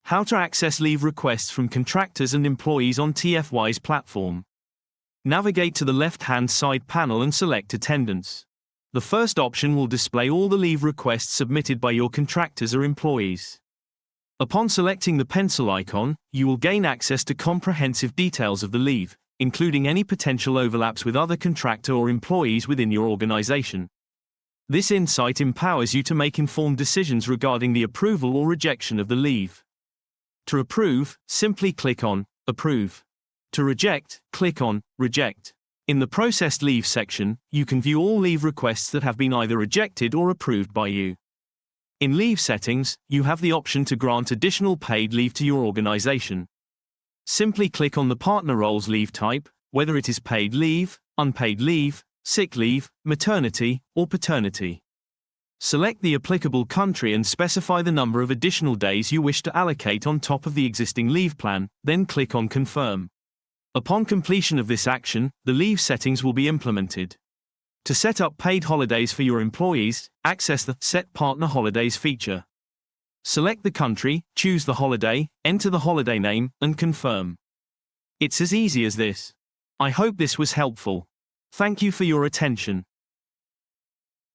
How to access leave requests from contractors and employees on TFY's platform. Navigate to the left-hand side panel and select Attendance. The first option will display all the leave requests submitted by your contractors or employees. Upon selecting the pencil icon, you will gain access to comprehensive details of the leave, including any potential overlaps with other contractor or employees within your organization. This insight empowers you to make informed decisions regarding the approval or rejection of the leave. To approve, simply click on Approve. To reject, click on Reject. In the Processed Leave section, you can view all leave requests that have been either rejected or approved by you. In Leave Settings, you have the option to grant additional paid leave to your organization. Simply click on the partner role's leave type, whether it is paid leave, unpaid leave, sick leave, maternity, or paternity. Select the applicable country and specify the number of additional days you wish to allocate on top of the existing leave plan, then click on Confirm. Upon completion of this action, the leave settings will be implemented. To set up paid holidays for your employees, access the Set Partner Holidays feature. Select the country, choose the holiday, enter the holiday name, and confirm. It's as easy as this. I hope this was helpful. Thank you for your attention.